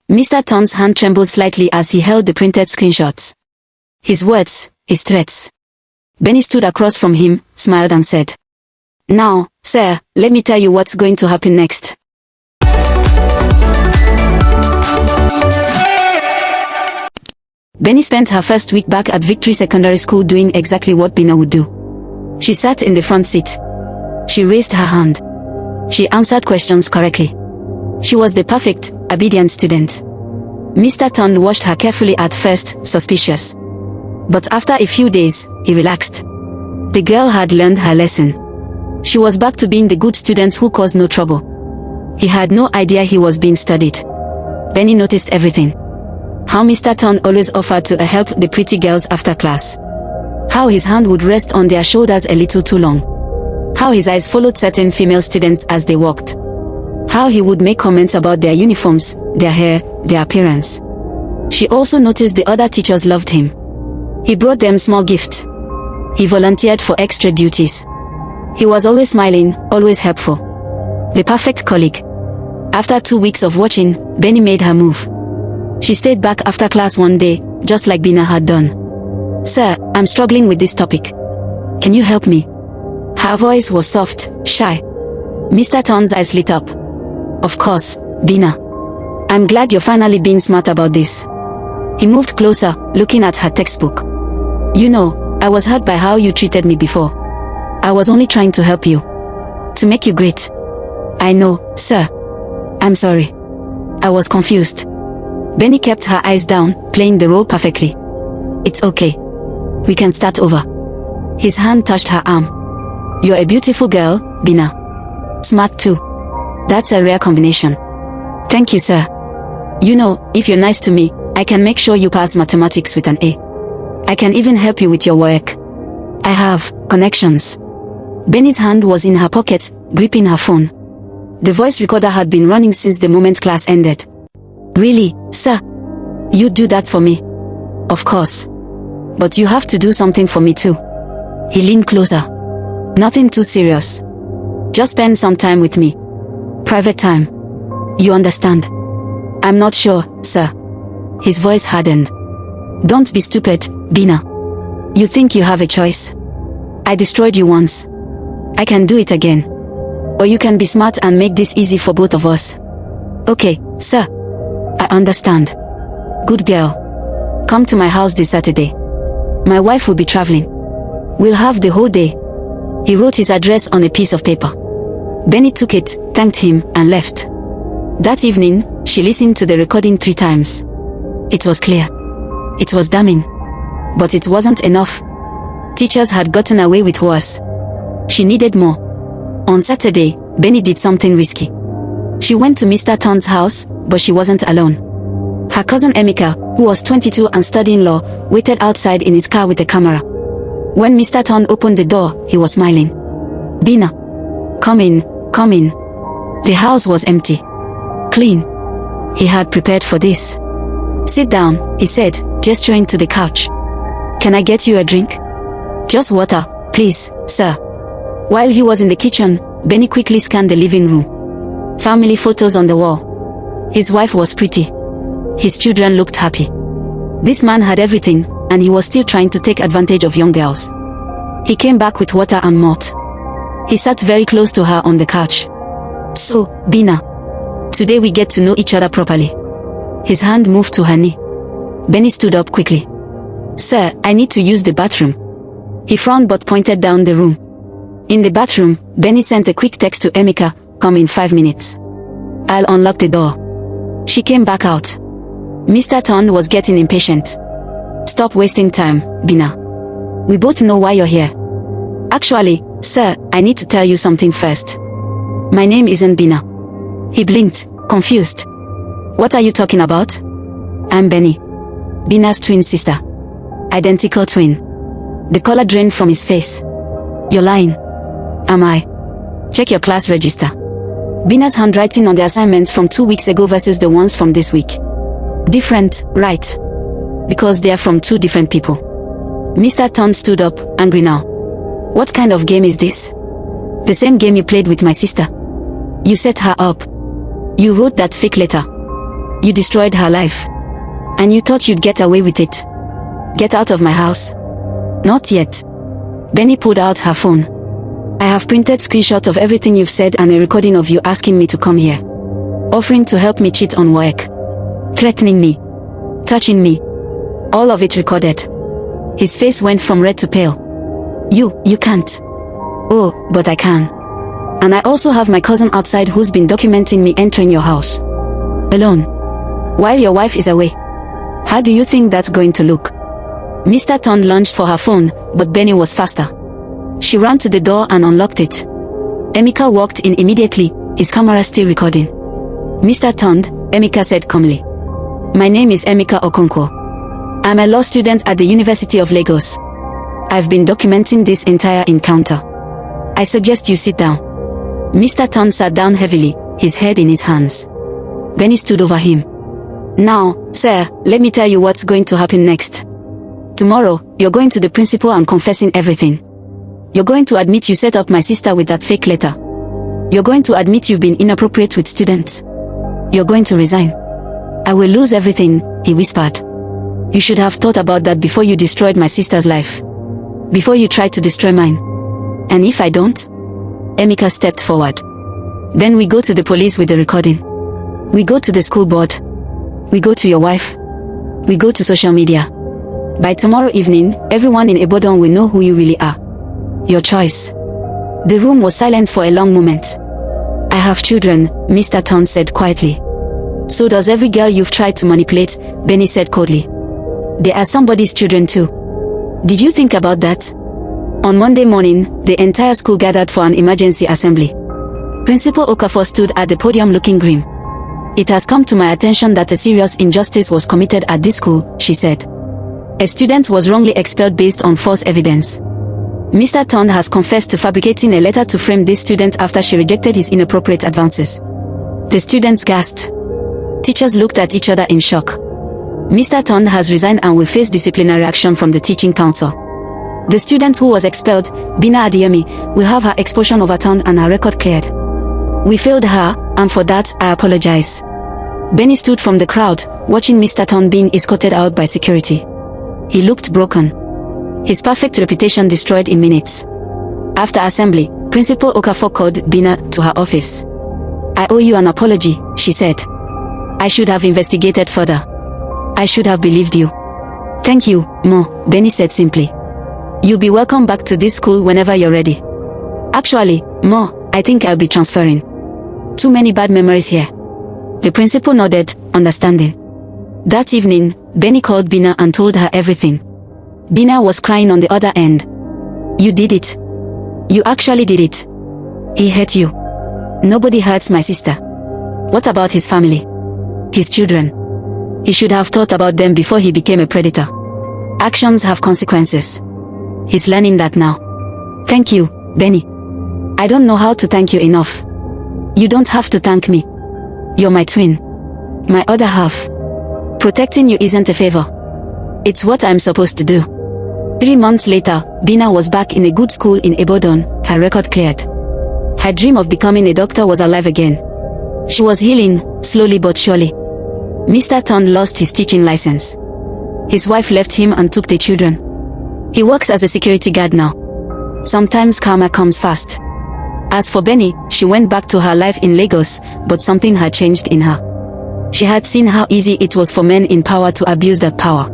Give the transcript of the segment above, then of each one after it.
Mr. Ton's hand trembled slightly as he held the printed screenshots. His words, his threats. Benny stood across from him, smiled and said, "Now, sir, let me tell you what's going to happen next." Benny spent her first week back at Victory Secondary School doing exactly what Bina would do. She sat in the front seat. She raised her hand. She answered questions correctly. She was the perfect, obedient student. Mr. Ton watched her carefully at first, suspicious. But after a few days, he relaxed. The girl had learned her lesson. She was back to being the good student who caused no trouble. He had no idea he was being studied. Benny noticed everything. How Mr. Ton always offered to help the pretty girls after class. How his hand would rest on their shoulders a little too long. How his eyes followed certain female students as they walked. How he would make comments about their uniforms, their hair, their appearance. She also noticed the other teachers loved him. He brought them small gifts. He volunteered for extra duties. He was always smiling, always helpful. The perfect colleague. After 2 weeks of watching, Benny made her move. She stayed back after class one day, just like Bina had done. "Sir, I'm struggling with this topic. Can you help me?" Her voice was soft, shy. Mr. Ton's eyes lit up. "Of course, Bina. I'm glad you're finally being smart about this." He moved closer, looking at her textbook. "You know, I was hurt by how you treated me before. I was only trying to help you. To make you great." "I know, sir. I'm sorry. I was confused." Benny kept her eyes down, playing the role perfectly. "It's okay. We can start over." His hand touched her arm. "You're a beautiful girl, Bina. Smart too. That's a rare combination." "Thank you, sir. You know, if you're nice to me, I can make sure you pass mathematics with an A. I can even help you with your work. I have connections." Benny's hand was in her pocket, gripping her phone. The voice recorder had been running since the moment class ended. "Really, sir? You'd do that for me?" "Of course. But you have to do something for me too." He leaned closer. "Nothing too serious. Just spend some time with me. Private time. You understand?" "I'm not sure, sir." His voice hardened. "Don't be stupid, Bina. You think you have a choice? I destroyed you once. I can do it again. Or you can be smart and make this easy for both of us." "Okay, sir. I understand. Good girl. Come to my house this Saturday. My wife will be traveling. We'll have the whole day." He wrote his address on a piece of paper. Benny took it, thanked him, and left. That evening, she listened to the recording 3 times. It was clear. It was damning. But it wasn't enough. Teachers had gotten away with worse. She needed more. On Saturday, Benny did something risky. She went to Mr. Ton's house, but she wasn't alone. Her cousin Emeka, who was 22 and studying law, waited outside in his car with a camera. When Mr. Ton opened the door, he was smiling. "Bina. Come in, come in." The house was empty. Clean. He had prepared for this. "Sit down," he said, gesturing to the couch. "Can I get you a drink?" "Just water, please, sir." While he was in the kitchen, Benny quickly scanned the living room. Family photos on the wall. His wife was pretty. His children looked happy. This man had everything, and he was still trying to take advantage of young girls. He came back with water and malt. He sat very close to her on the couch. "So, Bina, today we get to know each other properly." His hand moved to her knee. Benny stood up quickly. "Sir, I need to use the bathroom." He frowned but pointed down the room. In the bathroom, Benny sent a quick text to Emeka, "Come in 5 minutes. I'll unlock the door." She came back out. Mr. Ton was getting impatient. "Stop wasting time, Bina. We both know why you're here." "Actually, sir, I need to tell you something first. My name isn't Bina." He blinked, confused. "What are you talking about?" "I'm Benny. Bina's twin sister. Identical twin." The color drained from his face. "You're lying." "Am I?" "Check your class register. Bina's handwriting on the assignments from 2 weeks ago versus the ones from this week. Different, right? Because they are from 2 different people." Mr. Ton stood up, angry now. "What kind of game is this?" "The same game you played with my sister. You set her up. You wrote that fake letter. You destroyed her life. And you thought you'd get away with it. Get out of my house. Not yet. Benny pulled out her phone. I have printed screenshots of everything you've said and a recording of you asking me to come here. Offering to help me cheat on work. Threatening me. Touching me. All of it recorded. His face went from red to pale. You can't. Oh, but I can. And I also have my cousin outside who's been documenting me entering your house. Alone. While your wife is away. How do you think that's going to look? Mr. Ton lunged for her phone, but Benny was faster. She ran to the door and unlocked it. Emeka walked in immediately, his camera still recording. Mr. Ton, Emeka said calmly. My name is Emeka Okonkwo. I'm a law student at the University of Lagos. I've been documenting this entire encounter. I suggest you sit down. Mr. Ton sat down heavily, his head in his hands. Benny stood over him. Now, sir, let me tell you what's going to happen next. Tomorrow, you're going to the principal and confessing everything. You're going to admit you set up my sister with that fake letter. You're going to admit you've been inappropriate with students. You're going to resign. I will lose everything, he whispered. You should have thought about that before you destroyed my sister's life. Before you tried to destroy mine. And if I don't? Emeka stepped forward. Then we go to the police with the recording. We go to the school board. We go to your wife. We go to social media. By tomorrow evening, everyone in Ibadan will know who you really are. Your choice. The room was silent for a long moment. I have children, Mr. Ton said quietly. So does every girl you've tried to manipulate, Benny said coldly. They are somebody's children too. Did you think about that? On Monday morning, the entire school gathered for an emergency assembly. Principal Okafor stood at the podium looking grim. It has come to my attention that a serious injustice was committed at this school, she said. A student was wrongly expelled based on false evidence. Mr. Ton has confessed to fabricating a letter to frame this student after she rejected his inappropriate advances. The students gasped. Teachers looked at each other in shock. Mr. Ton has resigned and will face disciplinary action from the teaching council. The student who was expelled, Bina Adeyemi, will have her expulsion overturned and her record cleared. We failed her, and for that, I apologize. Benny stood from the crowd, watching Mr. Ton being escorted out by security. He looked broken. His perfect reputation destroyed in minutes. After assembly, Principal Okafor called Bina to her office. I owe you an apology, she said. I should have investigated further. I should have believed you. Thank you, Mo, Benny said simply. You'll be welcome back to this school whenever you're ready. Actually, Mo, I think I'll be transferring. Too many bad memories here. The principal nodded, understanding. That evening, Benny called Bina and told her everything. Bina was crying on the other end. You did it. You actually did it. He hurt you. Nobody hurts my sister. What about his family? His children? He should have thought about them before he became a predator. Actions have consequences. He's learning that now. Thank you, Benny. I don't know how to thank you enough. You don't have to thank me. You're my twin. My other half. Protecting you isn't a favor. It's what I'm supposed to do. 3 months later, Bina was back in a good school in Ibadan, her record cleared. Her dream of becoming a doctor was alive again. She was healing, slowly but surely. Mr. Ton lost his teaching license. His wife left him and took the children. He works as a security guard now. Sometimes karma comes fast. As for Benny, she went back to her life in Lagos, but something had changed in her. She had seen how easy it was for men in power to abuse that power.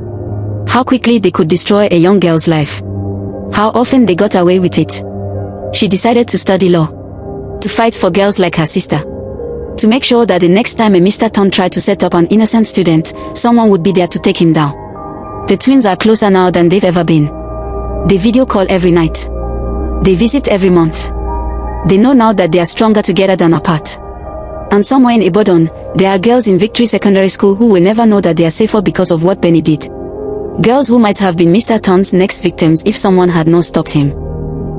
How quickly they could destroy a young girl's life. How often they got away with it. She decided to study law. To fight for girls like her sister. To make sure that the next time a Mr. Ton tried to set up an innocent student, someone would be there to take him down. The twins are closer now than they've ever been. They video call every night. They visit every month. They know now that they are stronger together than apart. And somewhere in Ibadan, there are girls in Victory Secondary School who will never know that they are safer because of what Benny did. Girls who might have been Mr. Ton's next victims if someone had not stopped him.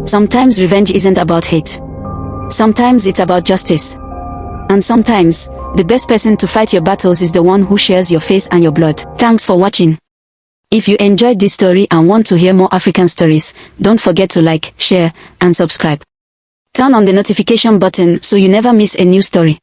Sometimes revenge isn't about hate. Sometimes it's about justice. And sometimes, the best person to fight your battles is the one who shares your face and your blood. Thanks for watching. If you enjoyed this story and want to hear more African stories, don't forget to like, share, and subscribe. Turn on the notification button so you never miss a new story.